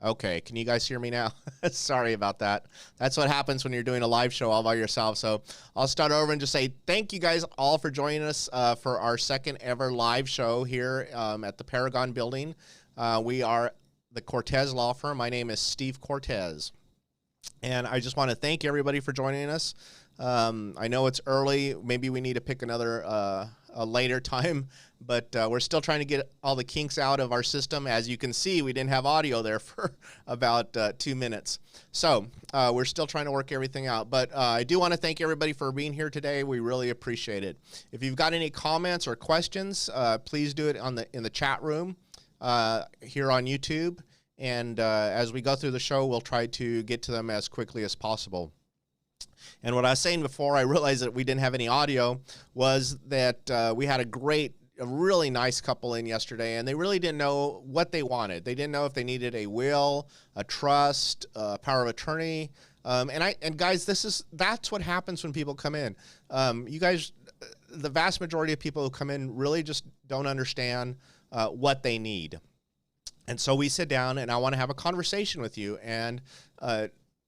Okay, can you guys hear me now? Sorry about that. That's what happens when you're doing a live show all by yourself. So I'll start over and just say thank you guys all for joining us for our second ever live show here at the Paragon Building. We are the Cortes Law Firm. My name is Steve Cortes. And I just want to thank everybody for joining us. I know it's early. Maybe we need to pick another a later time, but we're still trying to get all the kinks out of our system. As you can see, we didn't have audio there for about 2 minutes. So we're still trying to work everything out. But I do want to thank everybody for being here today. We really appreciate it. If you've got any comments or questions, please do it in the chat room here on YouTube. And as we go through the show, we'll try to get to them as quickly as possible. And what I was saying before I realized that we didn't have any audio was that we had a really nice couple in yesterday, and they really didn't know what they wanted. They didn't know if they needed a will, a trust, power of attorney. And guys, that's what happens when people come in. You guys, the vast majority of people who come in really just don't understand what they need. And so we sit down, and I want to have a conversation with you. And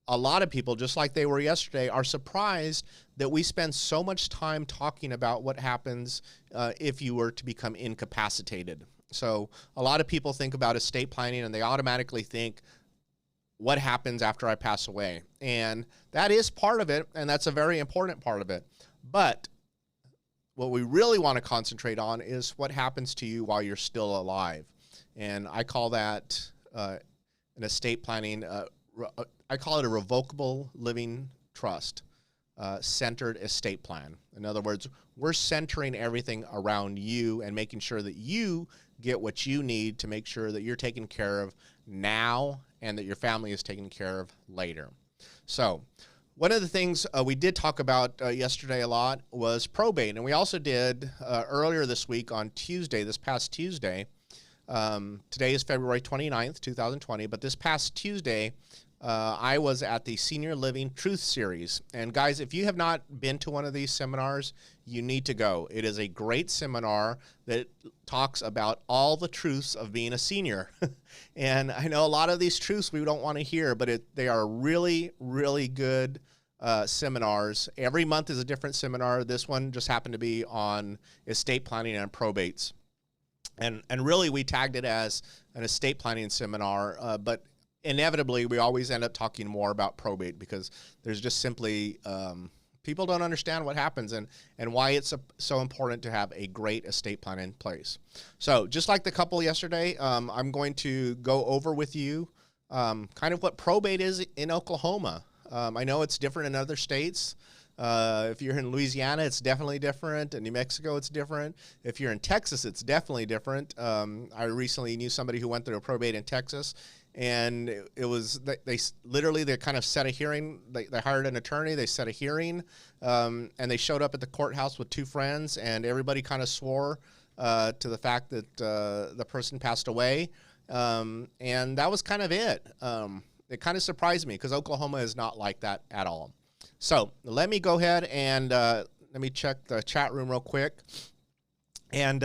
a lot of people, just like they were yesterday, are surprised that we spend so much time talking about what happens if you were to become incapacitated. So a lot of people think about estate planning, and they automatically think, what happens after I pass away? And that is part of it, and that's a very important part of it. But what we really want to concentrate on is what happens to you while you're still alive. And I call that an estate planning, I call it a revocable living trust centered estate plan. In other words, we're centering everything around you and making sure that you get what you need to make sure that you're taken care of now and that your family is taken care of later. So one of the things we did talk about yesterday a lot was probate. And we also did earlier this week on Tuesday, this past Tuesday. Today is February 29th, 2020, but this past Tuesday, I was at the Senior Living Truth Series. And guys, if you have not been to one of these seminars, you need to go. It is a great seminar that talks about all the truths of being a senior. And I know a lot of these truths we don't want to hear, but they are really, really good seminars. Every month is a different seminar. This one just happened to be on estate planning and probates. And really, we tagged it as an estate planning seminar, but inevitably, we always end up talking more about probate because there's just simply people don't understand what happens and why it's so important to have a great estate plan in place. So just like the couple yesterday, I'm going to go over with you kind of what probate is in Oklahoma. I know it's different in other states. If you're in Louisiana, it's definitely different. In New Mexico, it's different. If you're in Texas, it's definitely different. I recently knew somebody who went through a probate in Texas, and it was they kind of set a hearing. They hired an attorney. They set a hearing, and they showed up at the courthouse with 2 friends, and everybody kind of swore to the fact that the person passed away, and that was kind of it. It kind of surprised me because Oklahoma is not like that at all. So let me go ahead and let me check the chat room real quick. And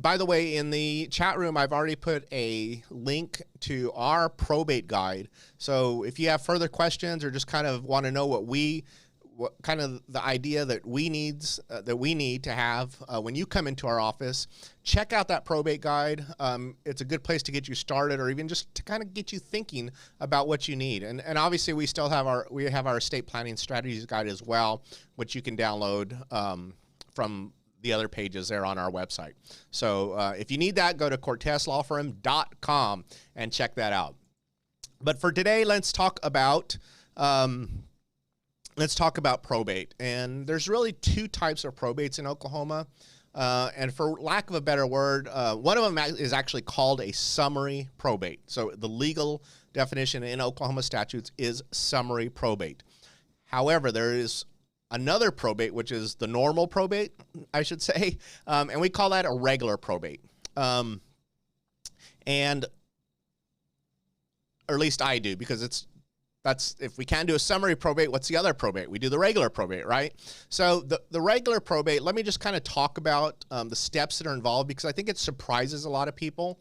by the way, in the chat room, I've already put a link to our probate guide. So if you have further questions or just kind of want to know what kind of the idea that we need to have when you come into our office, check out that probate guide. It's a good place to get you started, or even just to kind of get you thinking about what you need. And obviously, we still have our estate planning strategies guide as well, which you can download from the other pages there on our website. So if you need that, go to corteslawfirm.com and check that out. But for today, let's talk about probate. And there's really 2 types of probates in Oklahoma. And for lack of a better word, one of them is actually called a summary probate. So the legal definition in Oklahoma statutes is summary probate. However, there is another probate, which is the normal probate, I should say, and we call that a regular probate. Or at least I do, because that's if we can do a summary probate, what's the other probate? We do the regular probate, right? So the regular probate, let me just kind of talk about the steps that are involved, because I think it surprises a lot of people.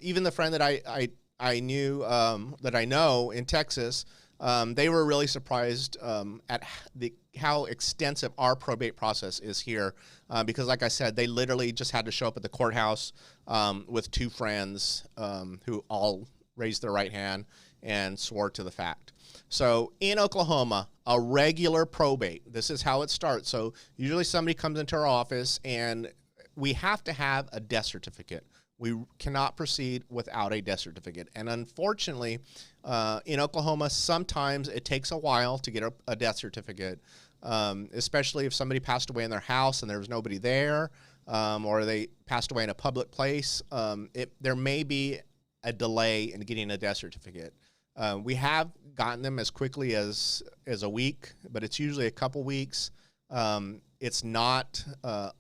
Even the friend that I I knew that I know in Texas, they were really surprised at how extensive our probate process is here. Because like I said, they literally just had to show up at the courthouse with 2 friends who all raised their right hand and swore to the fact. So in Oklahoma, a regular probate, this is how it starts. So usually somebody comes into our office and we have to have a death certificate. We cannot proceed without a death certificate. And unfortunately, in Oklahoma, sometimes it takes a while to get a death certificate, especially if somebody passed away in their house and there was nobody there, or they passed away in a public place. There may be a delay in getting a death certificate. We have gotten them as quickly as a week, but it's usually a couple weeks. It's not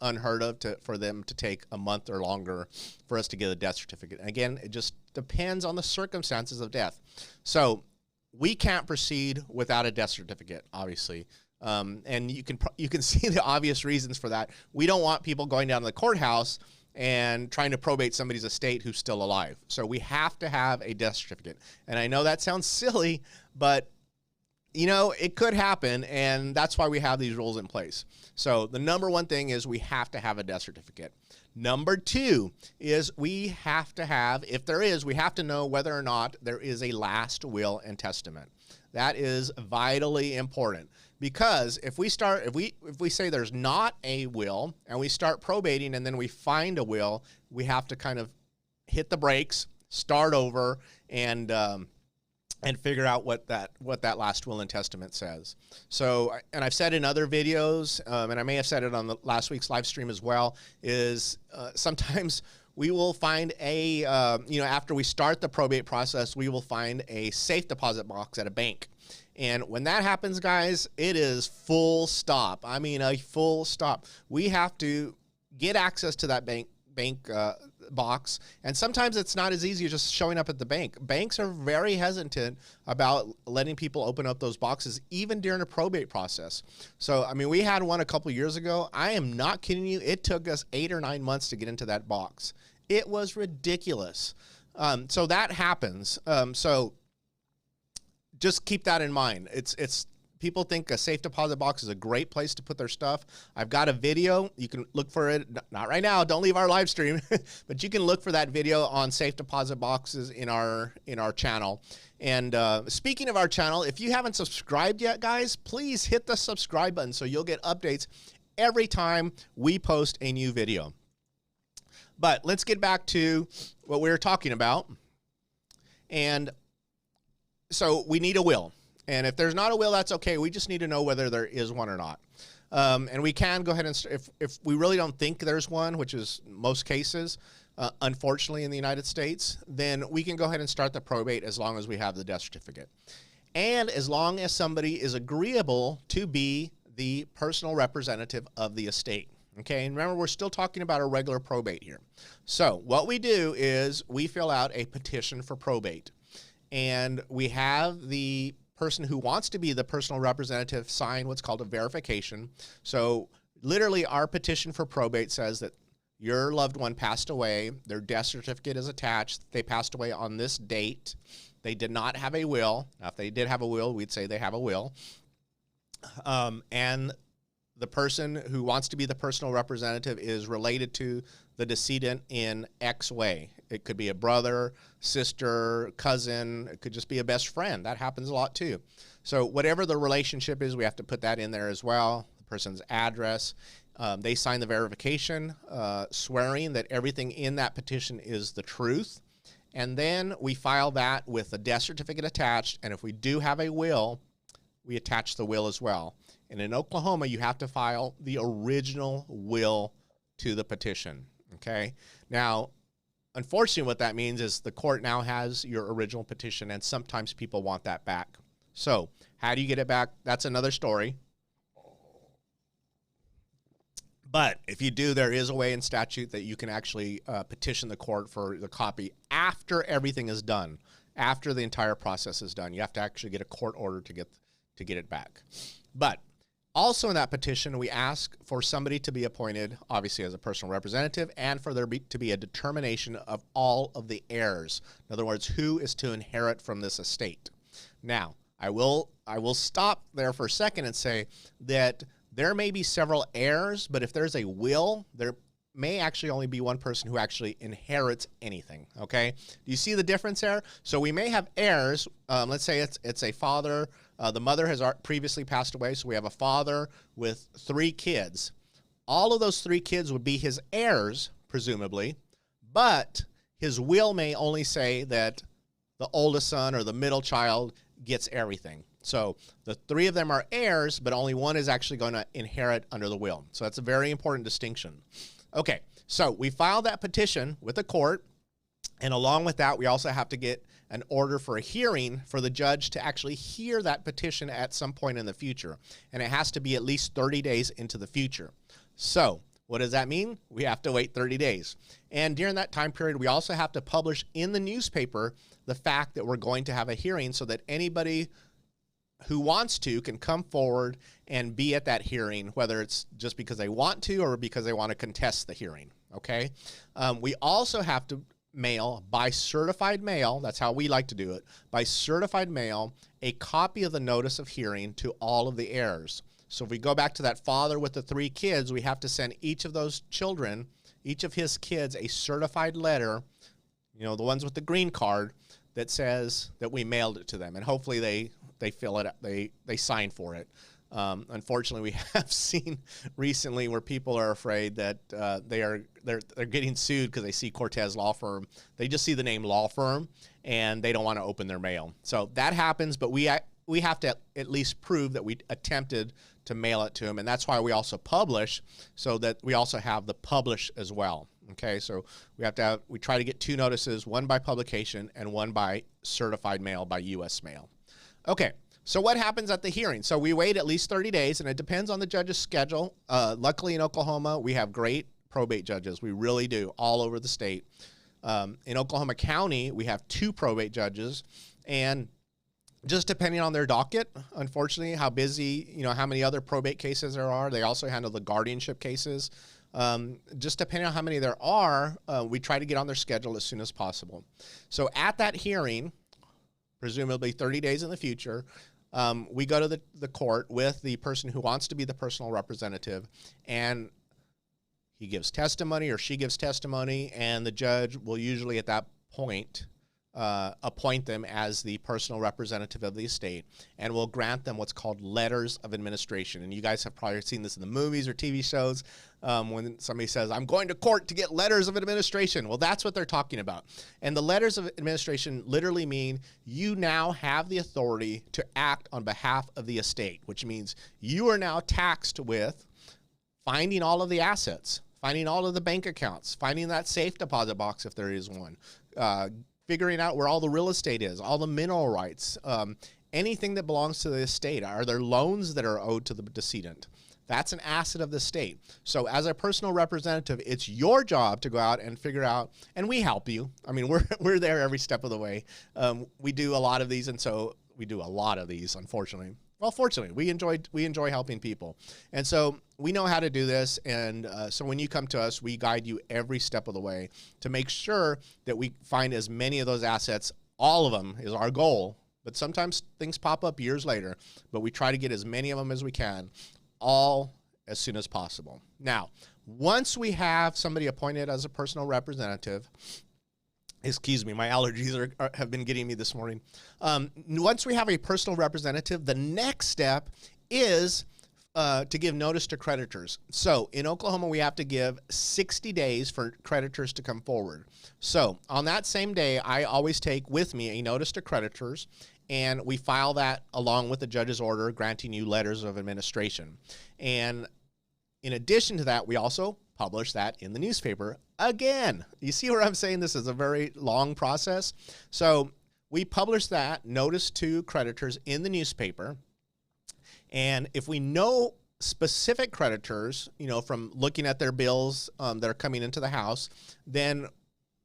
unheard of for them to take a month or longer for us to get a death certificate. Again, it just depends on the circumstances of death. So we can't proceed without a death certificate, obviously. And you can see the obvious reasons for that. We don't want people going down to the courthouse and trying to probate somebody's estate who's still alive. So we have to have a death certificate. And I know that sounds silly, but you know, it could happen, and that's why we have these rules in place. So the number one thing is we have to have a death certificate. Number 2 is we have to have, if there is, we have to know whether or not there is a last will and testament. That is vitally important, because if we say there's not a will and we start probating and then we find a will, we have to kind of hit the brakes, start over, and figure out what that last will and testament says. So, and I've said in other videos, and I may have said it on the last week's live stream as well, is sometimes we will find after we start the probate process, we will find a safe deposit box at a bank. And when that happens, guys, it is full stop. I mean, a full stop. We have to get access to that bank box, and sometimes it's not as easy as just showing up at the bank. Banks are very hesitant about letting people open up those boxes, even during a probate process. So, I mean, we had one a couple years ago. I am not kidding you. It took us 8 or 9 months to get into that box. It was ridiculous. So that happens. So just keep that in mind. It's people think a safe deposit box is a great place to put their stuff. I've got a video. You can look for it. Not right now. Don't leave our live stream. But you can look for that video on safe deposit boxes in our channel. And speaking of our channel, if you haven't subscribed yet, guys, please hit the subscribe button so you'll get updates every time we post a new video. But let's get back to what we were talking about. And so we need a will. And if there's not a will, that's okay. We just need to know whether there is one or not. And we can go ahead and, if we really don't think there's one, which is most cases, unfortunately in the United States, then we can go ahead and start the probate as long as we have the death certificate. And as long as somebody is agreeable to be the personal representative of the estate. Okay, and remember, we're still talking about a regular probate here. So what we do is we fill out a petition for probate. And we have the person who wants to be the personal representative sign what's called a verification. So literally our petition for probate says that your loved one passed away, their death certificate is attached, they passed away on this date, they did not have a will. Now, if they did have a will, we'd say they have a will. And the person who wants to be the personal representative is related to the decedent in X way. It could be a brother, sister, cousin. It could just be a best friend. That happens a lot too. So whatever the relationship is, we have to put that in there as well. The person's address. They sign the verification, swearing that everything in that petition is the truth. And then we file that with a death certificate attached. And if we do have a will, we attach the will as well. And in Oklahoma, you have to file the original will to the petition. Okay. Now, unfortunately, what that means is the court now has your original petition, and sometimes people want that back. So how do you get it back? That's another story. But if you do, there is a way in statute that you can actually petition the court for the copy after everything is done, after the entire process is done. You have to actually get a court order to get it back. But Also in that petition, we ask for somebody to be appointed, obviously as a personal representative, and for there to be a determination of all of the heirs. In other words, who is to inherit from this estate. Now, I will stop there for a second and say that there may be several heirs, but if there's a will, there may actually only be one person who actually inherits anything, okay? Do you see the difference there? So we may have heirs. Let's say it's a father. The mother has previously passed away, so we have a father with 3 kids. All of those 3 kids would be his heirs, presumably, but his will may only say that the oldest son or the middle child gets everything. So the 3 of them are heirs, but only one is actually going to inherit under the will. So that's a very important distinction. Okay, so we filed that petition with the court, and along with that, we also have to get an order for a hearing for the judge to actually hear that petition at some point in the future, and it has to be at least 30 days into the future. So what does that mean? We have to wait 30 days. And during that time period, we also have to publish in the newspaper the fact that we're going to have a hearing so that anybody who wants to can come forward and be at that hearing, whether it's just because they want to or because they want to contest the hearing, okay? We also have to mail by certified mail, that's how we like to do it, by certified mail, a copy of the notice of hearing to all of the heirs. So if we go back to that father with the 3 kids, we have to send each of those children, each of his kids, a certified letter, you know, the ones with the green card, that says that we mailed it to them. And hopefully they fill it up, they sign for it. Unfortunately, we have seen recently where people are afraid that they're getting sued because they see Cortes Law Firm. They just see the name law firm and they don't want to open their mail. So that happens, but we have to at least prove that we attempted to mail it to them, and that's why we also publish, so that we also have the publish as well. Okay, so we try to get 2 notices, one by publication and one by certified mail by U.S. mail. Okay. So what happens at the hearing? So we wait at least 30 days, and it depends on the judge's schedule. Luckily in Oklahoma, we have great probate judges. We really do, all over the state. In Oklahoma County, we have 2 probate judges, and just depending on their docket, unfortunately, how busy, you know, how many other probate cases there are. They also handle the guardianship cases. Just depending on how many there are, we try to get on their schedule as soon as possible. So at that hearing, presumably 30 days in the future, we go to the court with the person who wants to be the personal representative, and he gives testimony or she gives testimony, and the judge will usually at that point appoint them as the personal representative of the estate, and will grant them what's called letters of administration. And you guys have probably seen this in the movies or TV shows when somebody says, I'm going to court to get letters of administration. Well, that's what they're talking about. And the letters of administration literally mean you now have the authority to act on behalf of the estate, which means you are now tasked with finding all of the assets, finding all of the bank accounts, finding that safe deposit box if there is one, figuring out where all the real estate is, all the mineral rights, anything that belongs to the estate. Are there loans that are owed to the decedent? That's an asset of the state. So as a personal representative, it's your job to go out and figure out, and we help you. I mean, we're there every step of the way. We do a lot of these, and so we do a lot of these, unfortunately. Well, fortunately, we enjoy helping people. And so we know how to do this, and so when you come to us, we guide you every step of the way to make sure that we find as many of those assets. All of them is our goal, but sometimes things pop up years later, but we try to get as many of them as we can, all as soon as possible. Now, once we have somebody appointed as a personal representative, excuse me, my allergies have been getting me this morning. Once we have a personal representative, the next step is to give notice to creditors. So in Oklahoma, we have to give 60 days for creditors to come forward. So on that same day, I always take with me a notice to creditors, and we file that along with the judge's order granting you letters of administration. And in addition to that, we also publish that in the newspaper again. You see where I'm saying this is a very long process? So we publish that notice to creditors in the newspaper. And if we know specific creditors, you know, from looking at their bills that are coming into the house, then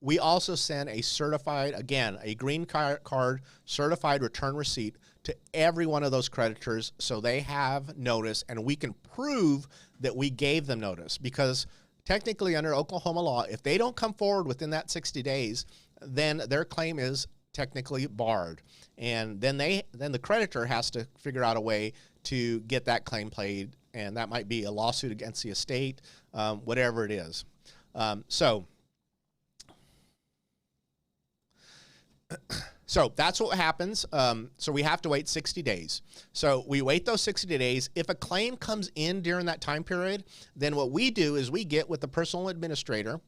we also send a certified, again, a green card certified return receipt to every one of those creditors so they have notice and we can prove that we gave them notice. Because technically under Oklahoma law, if they don't come forward within that 60 days, then their claim is technically barred. And then the creditor has to figure out a way to get that claim paid, and that might be a lawsuit against the estate, whatever it is. So that's what happens. So we have to wait 60 days. So we wait those 60 days. If a claim comes in during that time period, then what we do is we get with the personal administrator,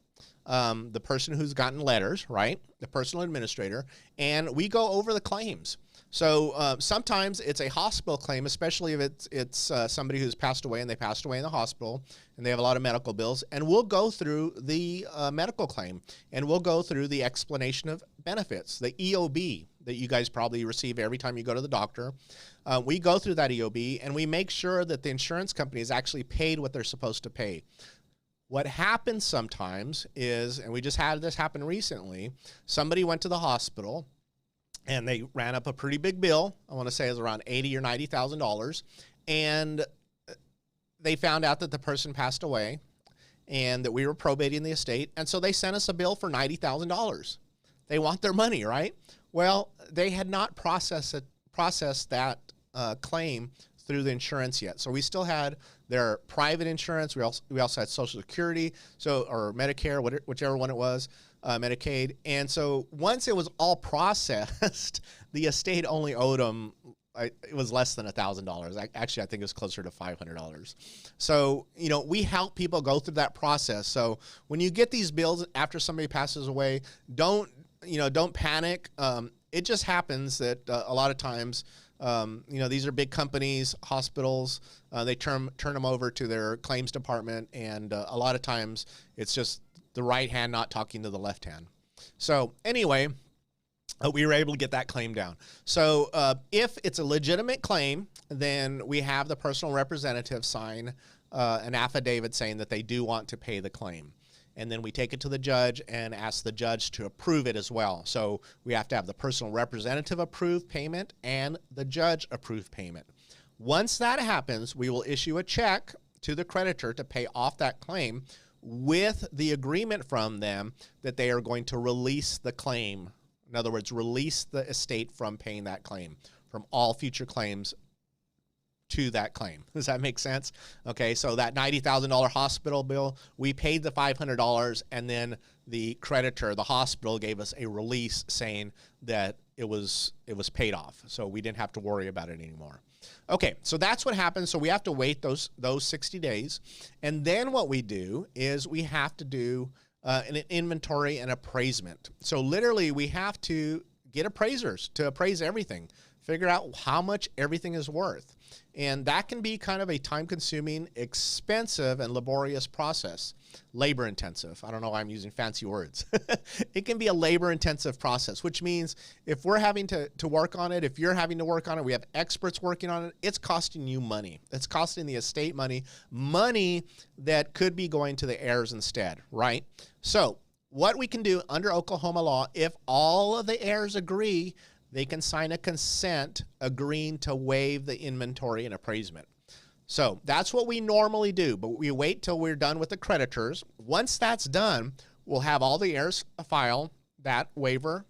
the person who's gotten letters, right? The personal administrator, and we go over the claims. So sometimes it's a hospital claim, especially if it's somebody who's passed away and they passed away in the hospital and they have a lot of medical bills. And we'll go through the medical claim, and we'll go through the explanation of benefits, the EOB that you guys probably receive every time you go to the doctor. We go through that EOB and we make sure that the insurance company is actually paid what they're supposed to pay. What happens sometimes is, and we just had this happen recently, somebody went to the hospital and they ran up a pretty big bill. I want to say it was around $80,000 or $90,000. And they found out that the person passed away and that we were probating the estate. And so they sent us a bill for $90,000. They want their money, right? Well, they had not processed that claim through the insurance yet. So we still had their private insurance. We also had Social Security, or Medicare, whichever one it was, Medicaid. And so once it was all processed, the estate only owed them, it was less than $1,000. Actually, I think it was closer to $500. So, we help people go through that process. So when you get these bills after somebody passes away, don't panic. It just happens that a lot of times, these are big companies, hospitals, they turn them over to their claims department, and a lot of times it's just the right hand not talking to the left hand. So anyway, we were able to get that claim down. So if it's a legitimate claim, then we have the personal representative sign an affidavit saying that they do want to pay the claim. And then we take it to the judge and ask the judge to approve it as well. So we have to have the personal representative approve payment and the judge approve payment. Once that happens, we will issue a check to the creditor to pay off that claim with the agreement from them that they are going to release the claim. In other words, release the estate from paying that claim, from all future claims to that claim. Does that make sense? Okay, so that $90,000 hospital bill, we paid the $500, and then the creditor, the hospital, gave us a release saying that it was paid off. So we didn't have to worry about it anymore. Okay, so that's what happens. So we have to wait those 60 days. And then what we do is we have to do an inventory and appraisement. So literally we have to get appraisers to appraise everything, figure out how much everything is worth. And that can be kind of a time-consuming, expensive, and laborious process. Labor-intensive. I don't know why I'm using fancy words. It can be a labor-intensive process, which means if we're having to work on it, if you're having to work on it, we have experts working on it, it's costing you money. It's costing the estate money that could be going to the heirs instead, right? So what we can do under Oklahoma law, if all of the heirs agree, they can sign a consent agreeing to waive the inventory and appraisement. So that's what we normally do, but we wait till we're done with the creditors. Once that's done, we'll have all the heirs file that waiver.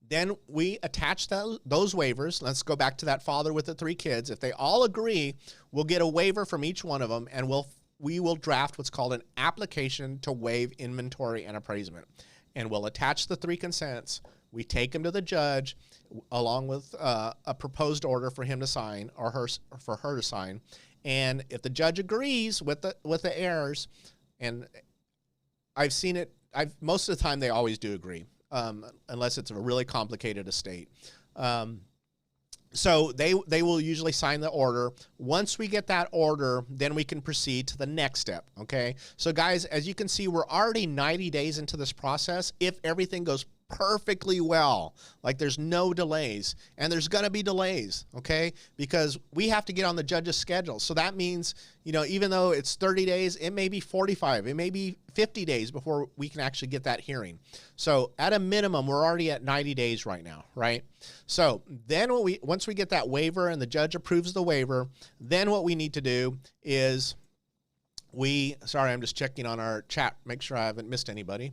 Then we attach those waivers. Let's go back to that father with the 3 kids. If they all agree, we'll get a waiver from each one of them, and we will draft what's called an application to waive inventory and appraisement. And we'll attach the 3 consents. We take them to the judge along with a proposed order for him to sign or for her to sign. And if the judge agrees with the heirs, and I've seen it, most of the time they always do agree, unless it's a really complicated estate. So they will usually sign the order. Once we get that order, then we can proceed to the next step, okay? So guys, as you can see, we're already 90 days into this process if everything goes perfectly well. Like there's no delays, and there's going to be delays, okay? Because we have to get on the judge's schedule. So that means, you know, even though it's 30 days, it may be 45, it may be 50 days before we can actually get that hearing. So at a minimum, we're already at 90 days right now, right? So then once we get that waiver and the judge approves the waiver, then what we need to do is sorry, I'm just checking on our chat, make sure I haven't missed anybody.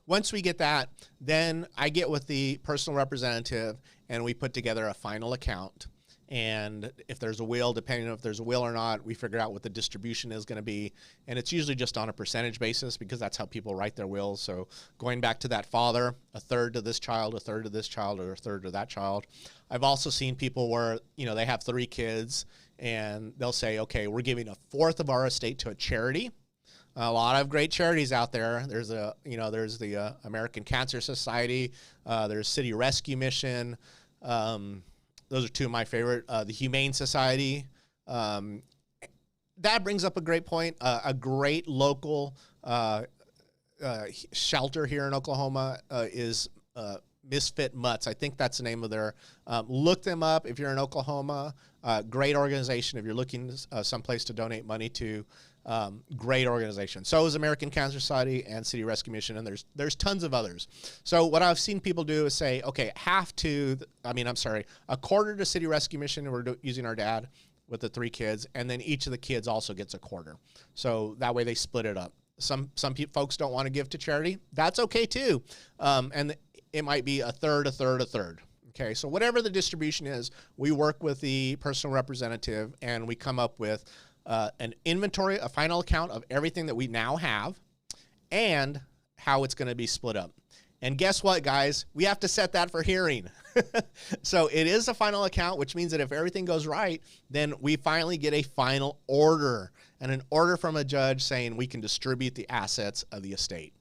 Once we get that, then I get with the personal representative and we put together a final account. And if there's a will, depending on if there's a will or not, we figure out what the distribution is going to be. And it's usually just on a percentage basis because that's how people write their wills. So going back to that father, a third to this child, a third to this child, or a third to that child. I've also seen people where, you know, they have 3 kids and they'll say, okay, we're giving a fourth of our estate to a charity. A lot of great charities out there. There's the American Cancer Society. There's City Rescue Mission. Those are 2 of my favorite. The Humane Society. That brings up a great point. A great local shelter here in Oklahoma is Misfit Mutts. I think that's the name of their. Look them up if you're in Oklahoma. Great organization if you're looking someplace to donate money to. Great organization. So is American Cancer Society and City Rescue Mission, and there's tons of others. So what I've seen people do is say, okay, a quarter to City Rescue Mission, and we're using our dad with the 3 kids, and then each of the kids also gets a quarter. So that way they split it up. Some folks don't want to give to charity. That's okay too. And it might be a third, a third, a third. Okay, so whatever the distribution is, we work with the personal representative and we come up with an inventory, a final account of everything that we now have and how it's going to be split up. And guess what, guys? We have to set that for hearing. So it is a final account, which means that if everything goes right, then we finally get a final order and an order from a judge saying we can distribute the assets of the estate.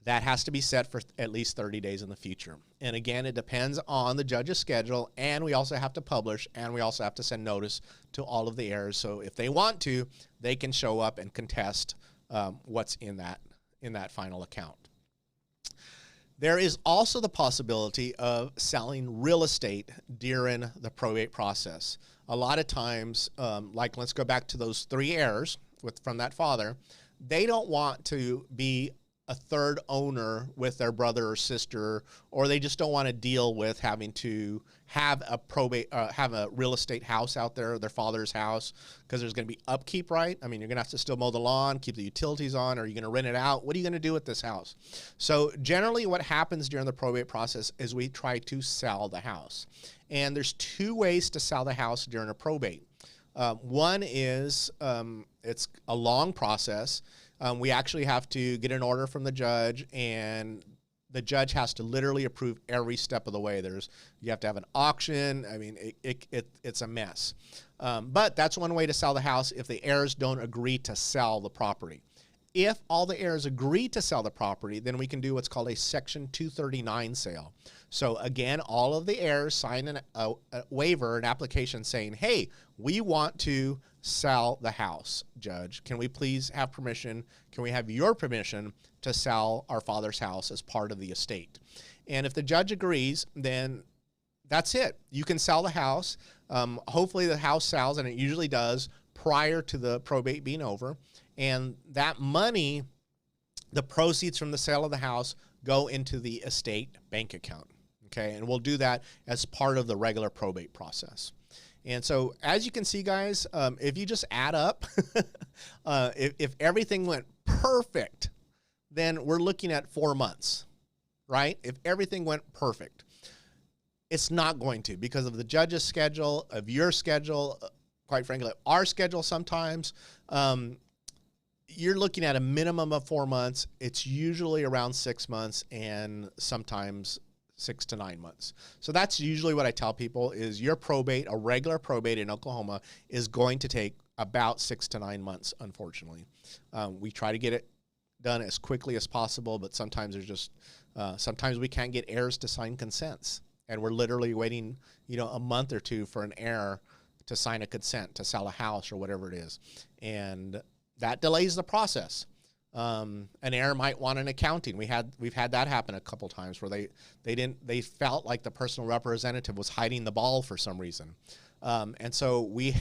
That has to be set for at least 30 days in the future. And again, it depends on the judge's schedule, and we also have to publish, and we also have to send notice to all of the heirs. So if they want to, they can show up and contest what's in that final account. There is also the possibility of selling real estate during the probate process. A lot of times, like let's go back to those 3 heirs from that father, they don't want to be a third owner with their brother or sister, or they just don't want to deal with having to have a have a real estate house out there, their father's house, because there's going to be upkeep, right? I mean, you're going to have to still mow the lawn, keep the utilities on, or are you going to rent it out? What are you going to do with this house? So generally what happens during the probate process is we try to sell the house. And there's 2 ways to sell the house during a probate. One is it's a long process. We actually have to get an order from the judge, and the judge has to literally approve every step of the way. You have to have an auction. I mean, it's a mess. But that's one way to sell the house if the heirs don't agree to sell the property. If all the heirs agree to sell the property, then we can do what's called a Section 239 sale. So again, all of the heirs sign a waiver, an application saying, hey, we want to sell the house, Judge. Can we please have permission? Can we have your permission to sell our father's house as part of the estate? And if the judge agrees, then that's it. You can sell the house. Hopefully the house sells, and it usually does, prior to the probate being over. And that money, the proceeds from the sale of the house, go into the estate bank account. Okay, and we'll do that as part of the regular probate process. And so, as you can see, guys, if you just add up, if everything went perfect, then we're looking at 4 months, right? If everything went perfect. It's not going to, because of the judge's schedule, of your schedule, quite frankly, our schedule sometimes. You're looking at a minimum of 4 months. It's usually around 6 months, and sometimes 6 to 9 months. So that's usually what I tell people is your probate, a regular probate in Oklahoma, is going to take about 6 to 9 months, unfortunately. We try to get it done as quickly as possible, but sometimes there's just, sometimes we can't get heirs to sign consents. And we're literally waiting, a month or 2 for an heir to sign a consent to sell a house or whatever it is. And that delays the process. An heir might want an accounting. We've had that happen a couple times where they felt like the personal representative was hiding the ball for some reason, and so we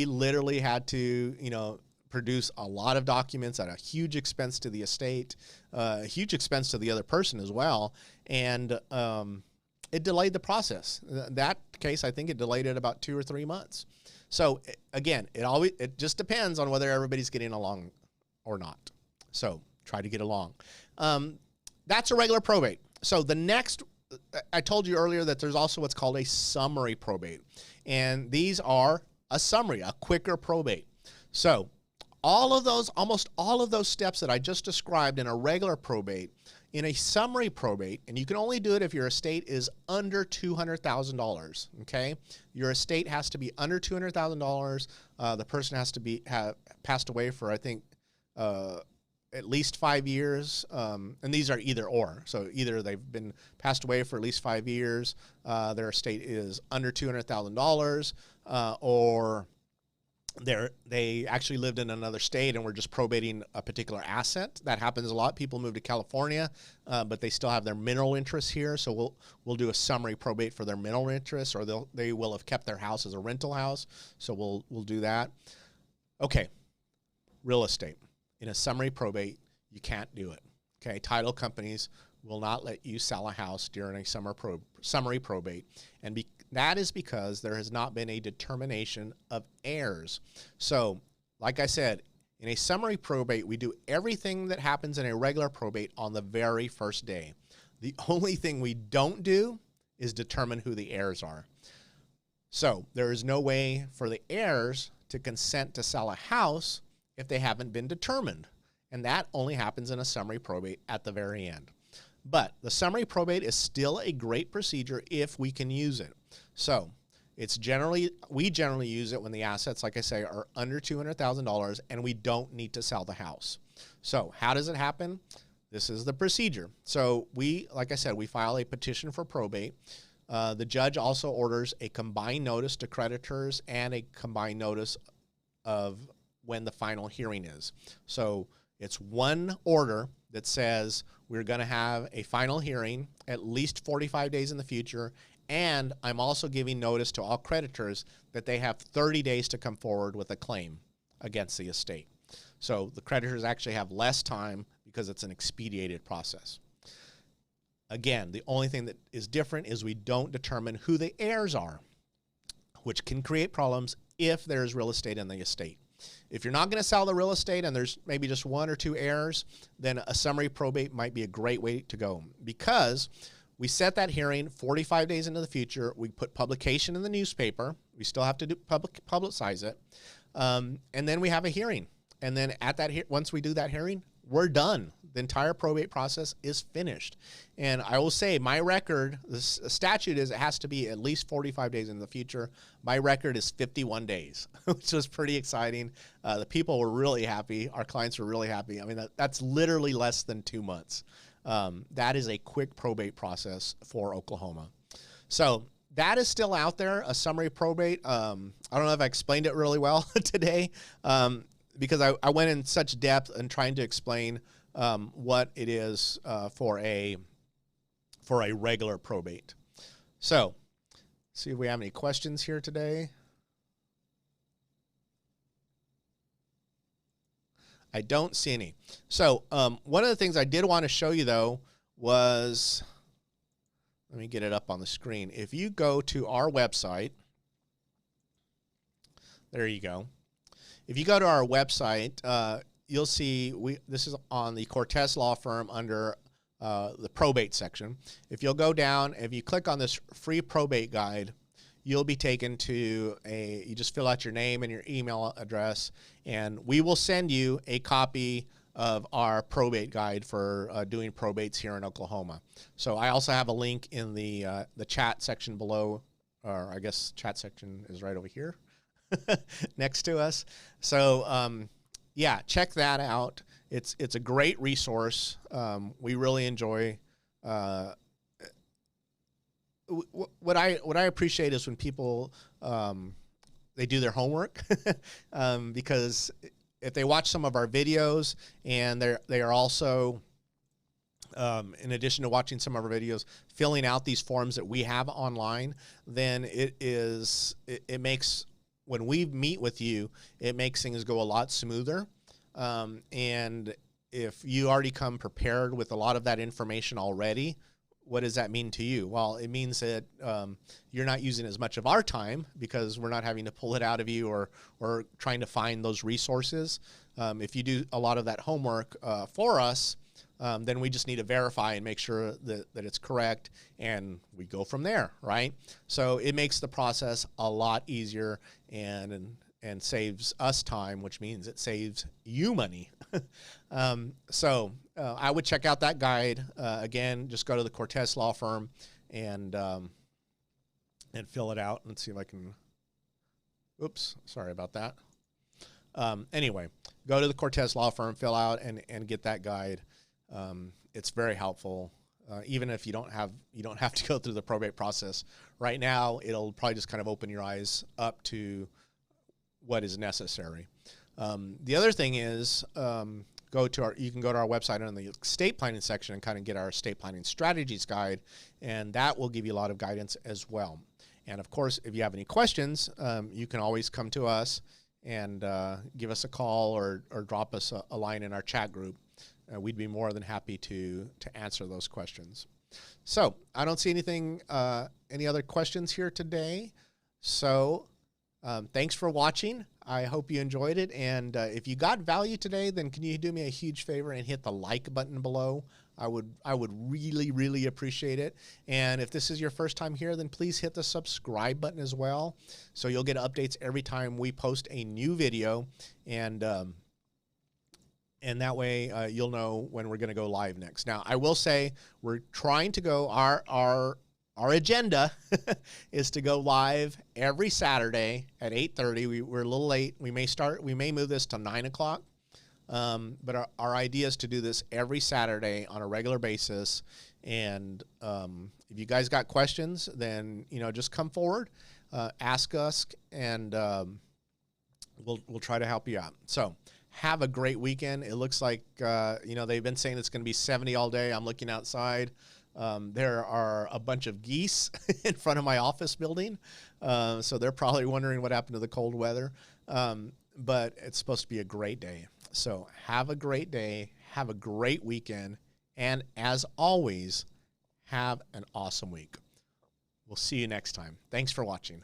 literally had to, you know, produce a lot of documents at a huge expense to the estate, a huge expense to the other person as well, and it delayed the process. That case, I think it delayed it about 2 or 3 months. So again, it just depends on whether everybody's getting along or not. So try to get along. That's a regular probate. So the next, I told you earlier that there's also what's called a summary probate. And these are a summary, a quicker probate. So almost all of those steps that I just described in a regular probate, in a summary probate, and you can only do it if your estate is under $200,000, okay? Your estate has to be under $200,000. The person has to have passed away for, I think, at least 5 years, and these are either or. So either they've been passed away for at least 5 years, their estate is under $200,000, or they actually lived in another state and we're just probating a particular asset. That happens a lot. People move to California, but they still have their mineral interests here. So we'll do a summary probate for their mineral interests, or they will have kept their house as a rental house. So we'll do that. Okay, real estate. In a summary probate, you can't do it. Okay, title companies will not let you sell a house during a summary probate, and that is because there has not been a determination of heirs. So, like I said, in a summary probate, we do everything that happens in a regular probate on the very first day. The only thing we don't do is determine who the heirs are. So, there is no way for the heirs to consent to sell a house if they haven't been determined. And that only happens in a summary probate at the very end. But the summary probate is still a great procedure if we can use it. So we generally use it when the assets, like I say, are under $200,000 and we don't need to sell the house. So how does it happen? This is the procedure. So like I said, we file a petition for probate. The judge also orders a combined notice to creditors and a combined notice of when the final hearing is. So it's one order that says we're going to have a final hearing at least 45 days in the future, and I'm also giving notice to all creditors that they have 30 days to come forward with a claim against the estate. So the creditors actually have less time because it's an expedited process. Again, the only thing that is different is we don't determine who the heirs are, which can create problems if there's real estate in the estate. If you're not going to sell the real estate and there's maybe just 1 or 2 heirs, then a summary probate might be a great way to go, because we set that hearing 45 days into the future. We put publication in the newspaper. We still have to publicize it. And then we have a hearing. And then once we do that hearing, we're done. The entire probate process is finished. And I will say my record, the statute is it has to be at least 45 days in the future. My record is 51 days, which was pretty exciting. The people were really happy. Our clients were really happy. I mean, that's literally less than 2 months. That is a quick probate process for Oklahoma. So that is still out there, a summary probate. I don't know if I explained it really well today, because I went in such depth in trying to explain what it is for a regular probate. So, see if we have any questions here today. I don't see any. So, one of the things I did want to show you, though, was, let me get it up on the screen. If you go to our website, there you go. If you go to our website, you'll see this is on the Cortes Law Firm under the probate section. If you'll go down, if you click on this free probate guide, you'll be taken to you just fill out your name and your email address, and we will send you a copy of our probate guide for doing probates here in Oklahoma. So I also have a link in the chat section below, or I guess chat section is right over here next to us. So yeah, check that out. It's a great resource. We really enjoy. What I appreciate is when people they do their homework, because if they watch some of our videos and they are also, in addition to watching some of our videos, filling out these forms that we have online, then it makes, when we meet with you, it makes things go a lot smoother. And if you already come prepared with a lot of that information already, what does that mean to you? Well, it means that you're not using as much of our time because we're not having to pull it out of you or trying to find those resources. If you do a lot of that homework for us, then we just need to verify and make sure that it's correct, and we go from there, right? So it makes the process a lot easier and saves us time, which means it saves you money. So I would check out that guide. Again, just go to the Cortes Law Firm and fill it out. Let's see if I can. Oops, sorry about that. Anyway, go to the Cortes Law Firm, fill out and get that guide. It's very helpful. Even if you don't have to go through the probate process right now, it'll probably just kind of open your eyes up to what is necessary. The other thing is, you can go to our website on the estate planning section and kind of get our estate planning strategies guide, and that will give you a lot of guidance as well. And of course, if you have any questions, you can always come to us and give us a call or drop us a line in our chat group. We'd be more than happy to answer those questions. So I don't see any other questions here today. So thanks for watching. I hope you enjoyed it. And if you got value today, then can you do me a huge favor and hit the like button below? I would really, really appreciate it. And if this is your first time here, then please hit the subscribe button as well, so you'll get updates every time we post a new video. And that way you'll know when we're going to go live next. Now, I will say we're trying to go, our agenda is to go live every Saturday at 8:30. We're a little late. We may move this to 9 o'clock. But our idea is to do this every Saturday on a regular basis. And if you guys got questions, then, just come forward, ask us, and we'll try to help you out. So have a great weekend. It looks like, they've been saying it's going to be 70 all day. I'm looking outside. There are a bunch of geese in front of my office building. So they're probably wondering what happened to the cold weather. But it's supposed to be a great day. So have a great day. Have a great weekend. And as always, have an awesome week. We'll see you next time. Thanks for watching.